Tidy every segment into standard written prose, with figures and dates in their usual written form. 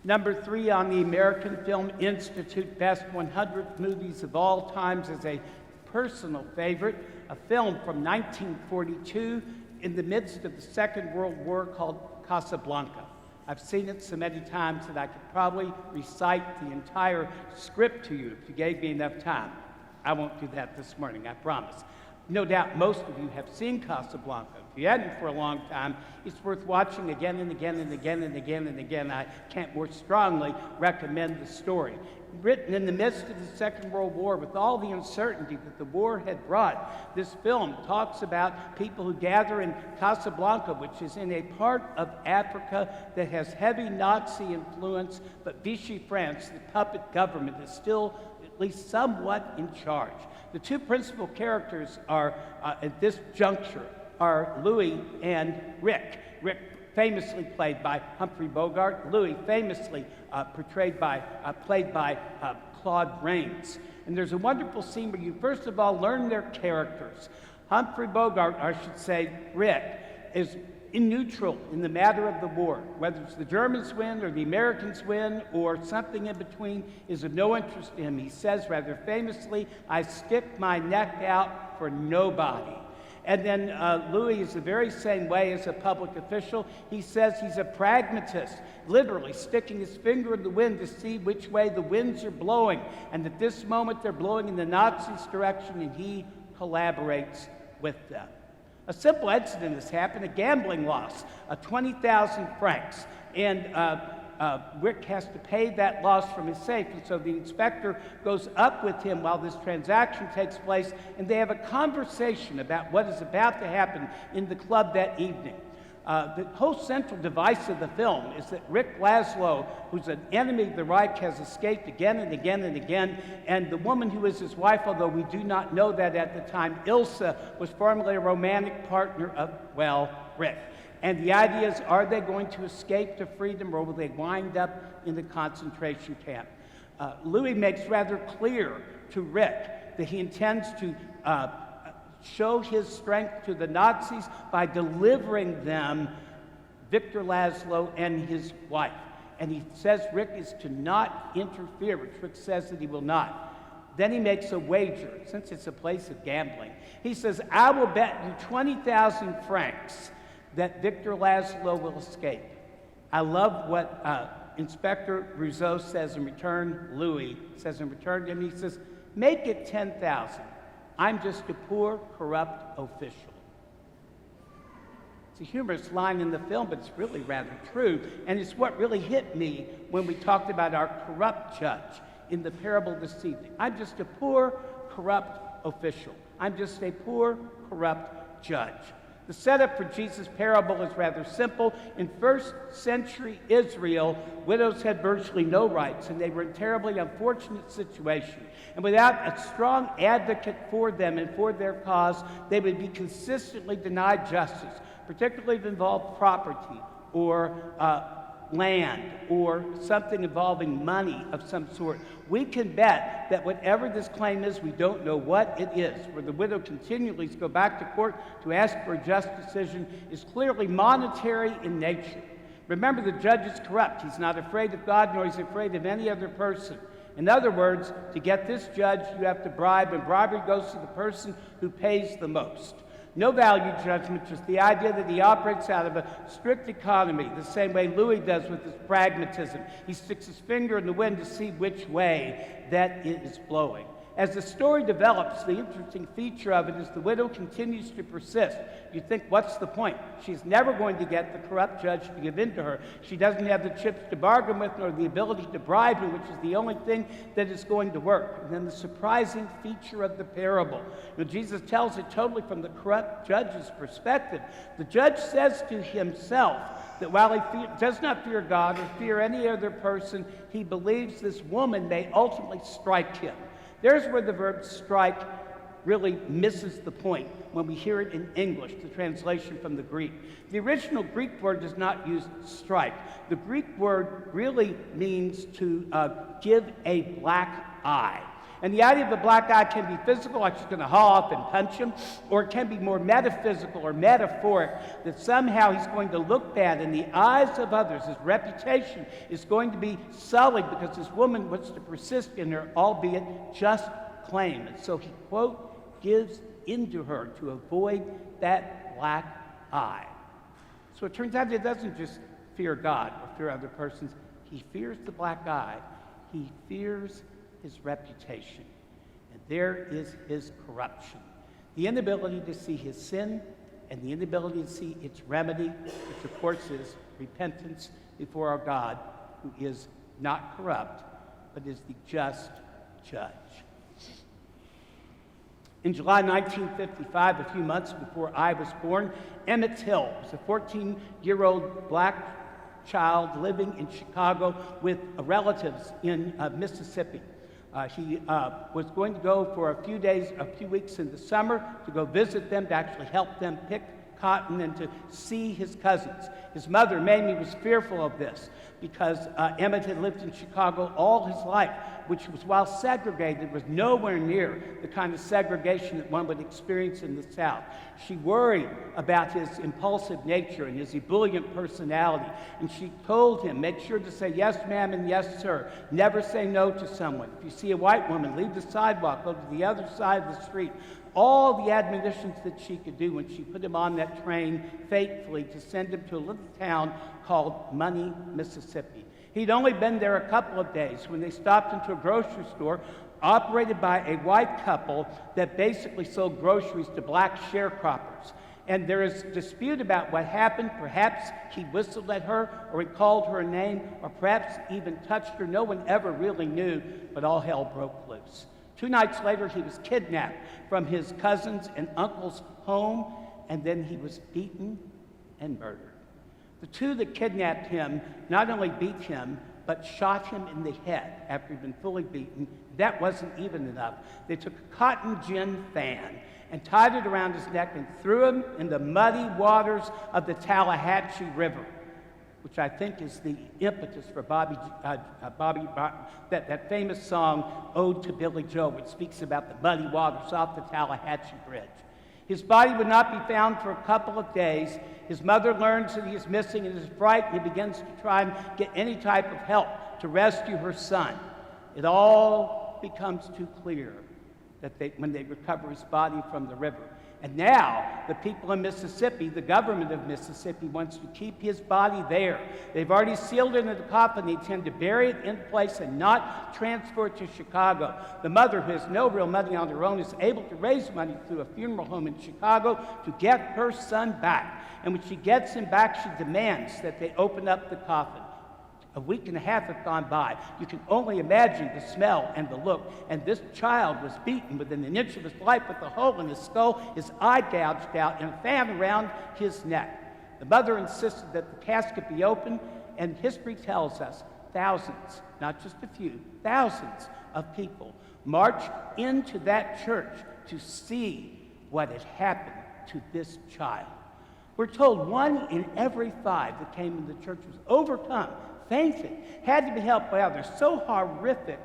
Number 3 on the American Film Institute Best 100 Movies of All Times is a personal favorite, a film from 1942 in the midst of the Second World War called Casablanca. I've seen it so many times that I could probably recite the entire script to you if you gave me enough time. I won't do that this morning, I promise. No doubt most of you have seen Casablanca. If you hadn't for a long time, it's worth watching again and again and again and again and again. I can't more strongly recommend the story. Written in the midst of the Second World War, with all the uncertainty that the war had brought, this film talks about people who gather in Casablanca, which is in a part of Africa that has heavy Nazi influence, but Vichy France, the puppet government, is still at least somewhat in charge. The two principal characters are, at this juncture, are Louis and Rick. Rick famously played by Humphrey Bogart, Louis famously played by Claude Rains. And there's a wonderful scene where you first of all learn their characters. Humphrey Bogart, I should say Rick, is in neutral in the matter of the war. Whether it's the Germans win or the Americans win or something in between is of no interest to him. He says rather famously, "I stick my neck out for nobody." And then Louis is the very same way as a public official. He says he's a pragmatist, literally sticking his finger in the wind to see which way the winds are blowing. And at this moment, they're blowing in the Nazis' direction, and he collaborates with them. A simple incident has happened, a gambling loss, 20,000 francs. And Rick has to pay that loss from his safe, and so the inspector goes up with him while this transaction takes place, and they have a conversation about what is about to happen in the club that evening. The whole central device of the film is that Rick Laszlo, who's an enemy of the Reich, has escaped again and again and again, and the woman who is his wife, although we do not know that at the time, Ilsa, was formerly a romantic partner of, well, Rick. And the idea is, are they going to escape to freedom, or will they wind up in the concentration camp? Louis makes rather clear to Rick that he intends to show his strength to the Nazis by delivering them Victor Laszlo and his wife. And he says Rick is to not interfere, which Rick says that he will not. Then he makes a wager, since it's a place of gambling. He says, "I will bet you 20,000 francs that Victor Laszlo will escape." I love what Inspector Rousseau says in return, Louis says in return to him. He says, "Make it 10,000. I'm just a poor, corrupt official." It's a humorous line in the film, but it's really rather true, and it's what really hit me when we talked about our corrupt judge in the parable this evening. I'm just a poor, corrupt official. I'm just a poor, corrupt judge. The setup for Jesus' parable is rather simple. In first century Israel, widows had virtually no rights, and they were in a terribly unfortunate situation. And without a strong advocate for them and for their cause, they would be consistently denied justice, particularly if it involved property or land or something involving money of some sort. We can bet that whatever this claim is, we don't know what it is, where the widow continually go back to court to ask for a just decision, is clearly monetary in nature. Remember, the judge is corrupt. He's not afraid of God, nor is he afraid of any other person. In other words, to get this judge, you have to bribe, and bribery goes to the person who pays the most. No value judgment, just the idea that he operates out of a strict economy, the same way Louis does with his pragmatism. He sticks his finger in the wind to see which way that it is blowing. As the story develops, the interesting feature of it is the widow continues to persist. You think, what's the point? She's never going to get the corrupt judge to give in to her. She doesn't have the chips to bargain with, nor the ability to bribe him, which is the only thing that is going to work. And then the surprising feature of the parable. Jesus tells it totally from the corrupt judge's perspective. The judge says to himself that while he does not fear God or fear any other person, he believes this woman may ultimately strike him. There's where the verb strike really misses the point when we hear it in English, the translation from the Greek. The original Greek word does not use strike. The Greek word really means to give a black eye. And the idea of the black eye can be physical, like she's going to haul up and punch him, or it can be more metaphysical or metaphoric, that somehow he's going to look bad in the eyes of others. His reputation is going to be sullied because this woman wants to persist in her, albeit just claim. And so he, quote, gives into her to avoid that black eye. So it turns out he doesn't just fear God or fear other persons. He fears the black eye. He fears his reputation. And there is his corruption. The inability to see his sin and the inability to see its remedy, which of course is repentance before our God, who is not corrupt, but is the just judge. In July 1955, a few months before I was born, Emmett Till was a 14-year-old black child living in Chicago with relatives in Mississippi. He was going to go for a few weeks in the summer to go visit them, to actually help them pick cotton and to see his cousins. His mother, Mamie, was fearful of this because Emmett had lived in Chicago all his life, which was, while segregated, was nowhere near the kind of segregation that one would experience in the South. She worried about his impulsive nature and his ebullient personality, and she told him, make sure to say yes, ma'am, and yes, sir. Never say no to someone. If you see a white woman, leave the sidewalk, go to the other side of the street. All the admonitions that she could do when she put him on that train faithfully to send him to a little town called Money, Mississippi. He'd only been there a couple of days when they stopped into a grocery store operated by a white couple that basically sold groceries to black sharecroppers. And there is dispute about what happened. Perhaps he whistled at her, or he called her a name, or perhaps even touched her. No one ever really knew, but all hell broke loose. 2 nights later, he was kidnapped from his cousin's and uncle's home, and then he was beaten and murdered. The two that kidnapped him not only beat him, but shot him in the head after he'd been fully beaten. That wasn't even enough. They took a cotton gin fan and tied it around his neck and threw him in the muddy waters of the Tallahatchie River, which I think is the impetus for that famous song, Ode to Billy Joe, which speaks about the muddy waters off the Tallahatchie Bridge. His body would not be found for a couple of days. His mother learns that he is missing and is frightened. He begins to try and get any type of help to rescue her son. It all becomes too clear that when they recover his body from the river. And now, the people in Mississippi, the government of Mississippi, wants to keep his body there. They've already sealed it in the coffin. They intend to bury it in place and not transfer it to Chicago. The mother, who has no real money on her own, is able to raise money through a funeral home in Chicago to get her son back. And when she gets him back, she demands that they open up the coffin. A week and a half have gone by. You can only imagine the smell and the look. And this child was beaten within an inch of his life with a hole in his skull, his eye gouged out, and a fan around his neck. The mother insisted that the casket be opened, and history tells us thousands, not just a few, thousands of people marched into that church to see what had happened to this child. We're told 1 in every 5 that came into the church was overcome, fainted, had to be helped by others. So horrific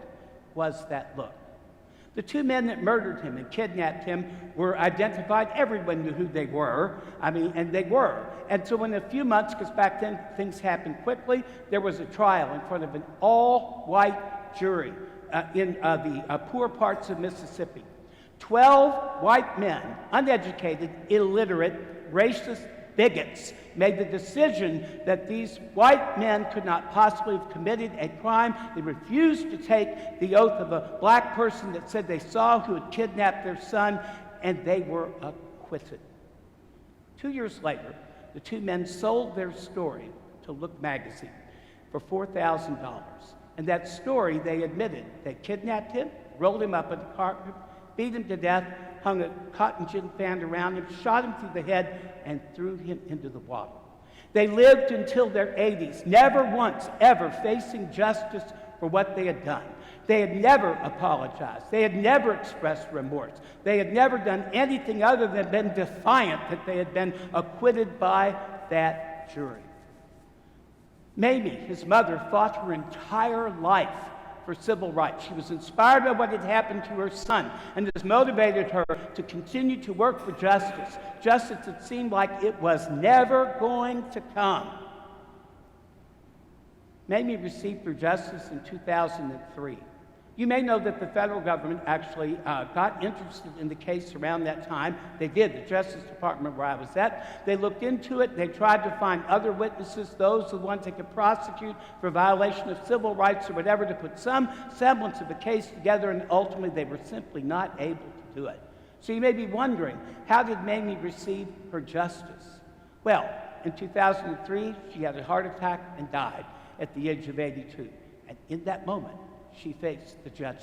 was that look. The 2 men that murdered him and kidnapped him were identified. Everyone knew who they were. And they were. And so in a few months, because back then things happened quickly, there was a trial in front of an all-white jury in the poor parts of Mississippi. 12 white men, uneducated, illiterate, racist, bigots, made the decision that these white men could not possibly have committed a crime. They refused to take the oath of a black person that said they saw who had kidnapped their son, and they were acquitted. 2 years later, the 2 men sold their story to Look magazine for $4,000. And that story, they admitted they kidnapped him, rolled him up in the carpet, beat him to death, hung a cotton gin fan around him, shot him through the head, and threw him into the water. They lived until their 80s, never once ever facing justice for what they had done. They had never apologized. They had never expressed remorse. They had never done anything other than been defiant that they had been acquitted by that jury. Mamie, his mother, fought her entire life for civil rights. She was inspired by what had happened to her son, and this motivated her to continue to work for justice, justice that seemed like it was never going to come. Mamie received her justice in 2003. You may know that the federal government actually got interested in the case around that time. They did, the Justice Department where I was at. They looked into it. They tried to find other witnesses, those the ones they could prosecute for violation of civil rights or whatever, to put some semblance of a case together, and ultimately they were simply not able to do it. So you may be wondering, how did Mamie receive her justice? Well, in 2003, she had a heart attack and died at the age of 82. And in that moment, she faced the judge.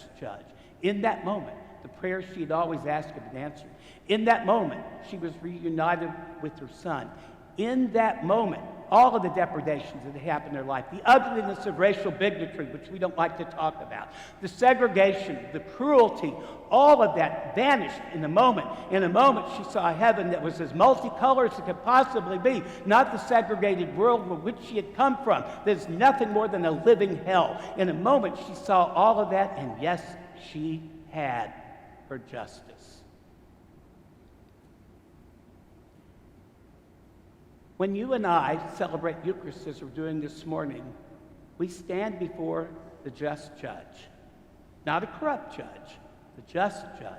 In that moment, the prayers she had always asked had been answered. In that moment, she was reunited with her son. In that moment, all of the depredations that had happened in her life, the ugliness of racial bigotry, which we don't like to talk about, the segregation, the cruelty, all of that vanished in a moment. In a moment, she saw a heaven that was as multicolored as it could possibly be, not the segregated world from which she had come from. There's nothing more than a living hell. In a moment, she saw all of that, and yes, she had her justice. When you and I celebrate Eucharist as we're doing this morning, we stand before the just judge. Not a corrupt judge, the just judge.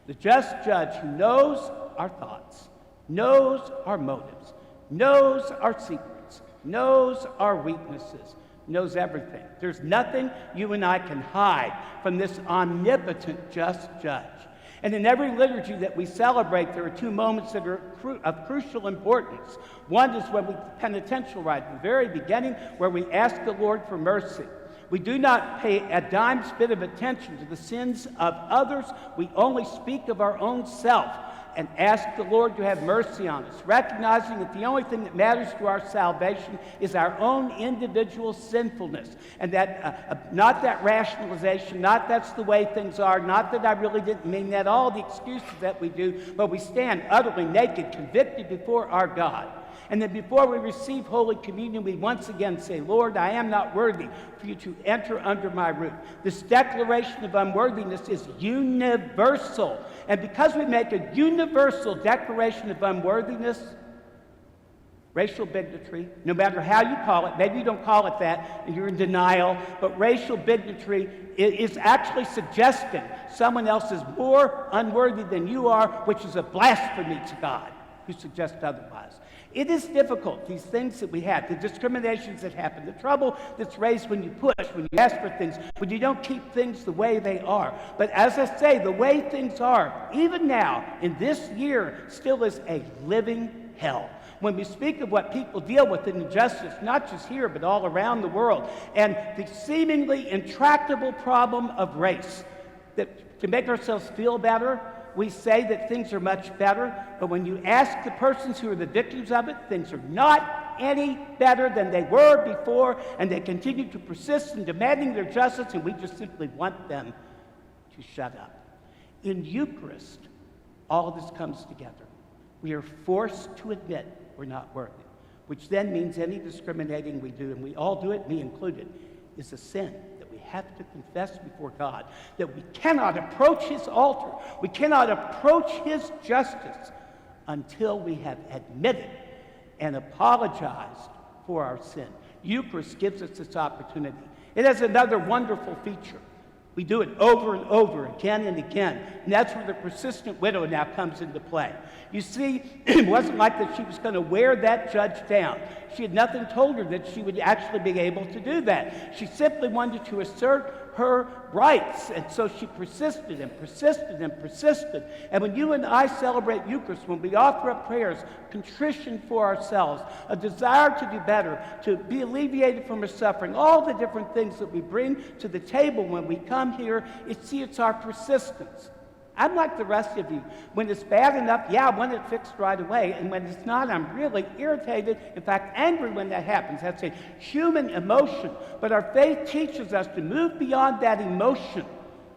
The just judge who knows our thoughts, knows our motives, knows our secrets, knows our weaknesses, knows everything. There's nothing you and I can hide from this omnipotent just judge. And in every liturgy that we celebrate, there are two moments that are of crucial importance. One is when we penitential rite, at the very beginning, where we ask the Lord for mercy. We do not pay a dime's bit of attention to the sins of others. We only speak of our own self and ask the Lord to have mercy on us, recognizing that the only thing that matters to our salvation is our own individual sinfulness, and that not that rationalization, not that's the way things are, not that I really didn't mean that, all the excuses that we do, but we stand utterly naked, convicted before our God. And then before we receive Holy Communion, we once again say, Lord, I am not worthy for you to enter under my roof. This declaration of unworthiness is universal. And because we make a universal declaration of unworthiness, racial bigotry, no matter how you call it, maybe you don't call it that and you're in denial, but racial bigotry is actually suggesting someone else is more unworthy than you are, which is a blasphemy to God who suggests otherwise. It is difficult, these things that we have, the discriminations that happen, the trouble that's raised when you push, when you ask for things, when you don't keep things the way they are. But as I say, the way things are, even now, in this year, still is a living hell. When we speak of what people deal with in injustice, not just here, but all around the world, and the seemingly intractable problem of race, that to make ourselves feel better, we say that things are much better, but when you ask the persons who are the victims of it, things are not any better than they were before, and they continue to persist in demanding their justice, and we just simply want them to shut up. In Eucharist, all of this comes together. We are forced to admit we're not worthy, which then means any discriminating we do, and we all do it, me included, is a sin that we have to confess before God, that we cannot approach his altar, we cannot approach his justice until we have admitted and apologized for our sin. Eucharist gives us this opportunity. It has another wonderful feature. We do it over and over, again and again. And that's where the persistent widow now comes into play. You see, it wasn't like that she was going to wear that judge down. She had nothing told her that she would actually be able to do that. She simply wanted to assert her rights. And so she persisted and persisted and persisted. And when you and I celebrate Eucharist, when we offer up prayers, contrition for ourselves, a desire to do better, to be alleviated from our suffering, all the different things that we bring to the table when we come here, it's our persistence. I'm like the rest of you. When it's bad enough, yeah, I want it fixed right away. And when it's not, I'm really irritated, in fact, angry when that happens. That's a human emotion. But our faith teaches us to move beyond that emotion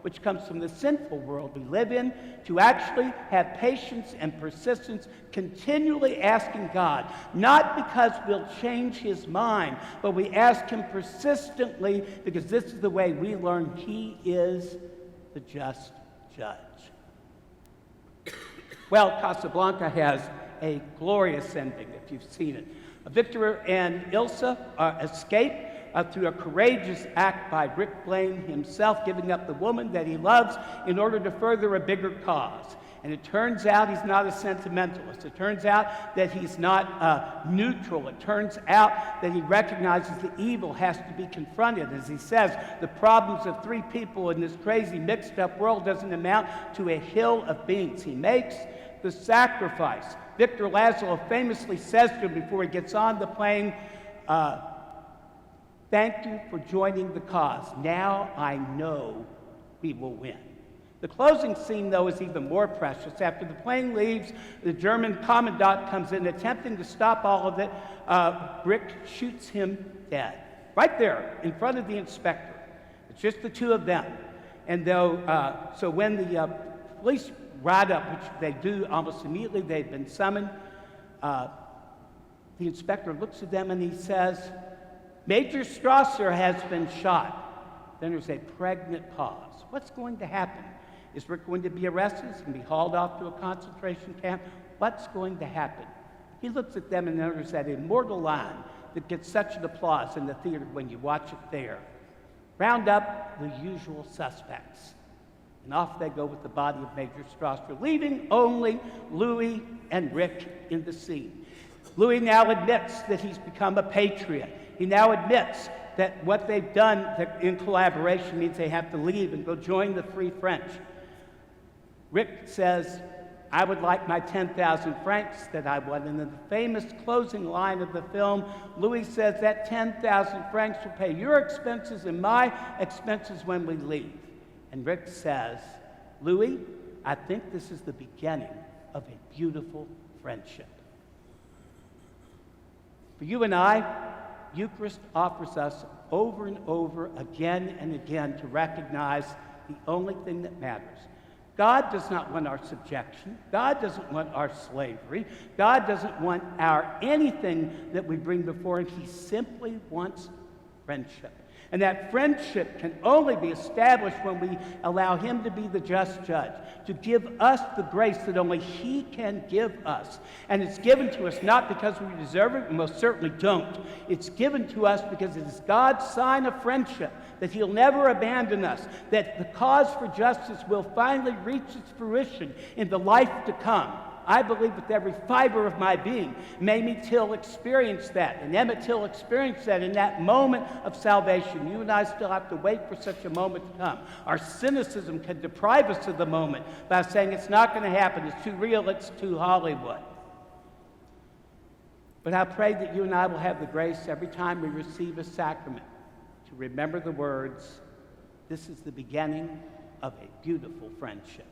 which comes from the sinful world we live in, to actually have patience and persistence, continually asking God, not because we'll change his mind, but we ask him persistently because this is the way we learn he is the just judge. Well, Casablanca has a glorious ending, if you've seen it. Victor and Ilsa escape through a courageous act by Rick Blaine himself, giving up the woman that he loves in order to further a bigger cause. And it turns out he's not a sentimentalist. It turns out that he's not neutral. It turns out that he recognizes the evil has to be confronted. As he says, the problems of three people in this crazy mixed-up world doesn't amount to a hill of beans. He makes the sacrifice. Victor Laszlo famously says to him before he gets on the plane, thank you for joining the cause. Now I know we will win. The closing scene, though, is even more precious. After the plane leaves, the German commandant comes in, attempting to stop all of it. Rick shoots him dead, right there in front of the inspector. It's just the two of them. And so when the police ride up, which they do almost immediately, they've been summoned, the inspector looks at them and he says, Major Strasser has been shot. Then there's a pregnant pause. What's going to happen? Is Rick going to be arrested? Is he going to be hauled off to a concentration camp? What's going to happen? He looks at them and utters that immortal line that gets such an applause in the theater when you watch it there. Round up the usual suspects. And off they go with the body of Major Strasser, leaving only Louis and Rick in the scene. Louis now admits that he's become a patriot. He now admits that what they've done in collaboration means they have to leave and go join the Free French. Rick says, I would like my 10,000 francs that I won. And in the famous closing line of the film, Louis says that 10,000 francs will pay your expenses and my expenses when we leave. And Rick says, Louis, I think this is the beginning of a beautiful friendship. For you and I, Eucharist offers us over and over again and again to recognize the only thing that matters. God does not want our subjection. God doesn't want our slavery. God doesn't want our anything that we bring before him. He simply wants friendship. And that friendship can only be established when we allow him to be the just judge, to give us the grace that only he can give us. And it's given to us not because we deserve it, we most certainly don't. It's given to us because it is God's sign of friendship, that he'll never abandon us, that the cause for justice will finally reach its fruition in the life to come. I believe with every fiber of my being. Mamie Till experienced that, and Emmett Till experienced that in that moment of salvation. You and I still have to wait for such a moment to come. Our cynicism can deprive us of the moment by saying it's not going to happen, it's too real, it's too Hollywood. But I pray that you and I will have the grace every time we receive a sacrament to remember the words, this is the beginning of a beautiful friendship.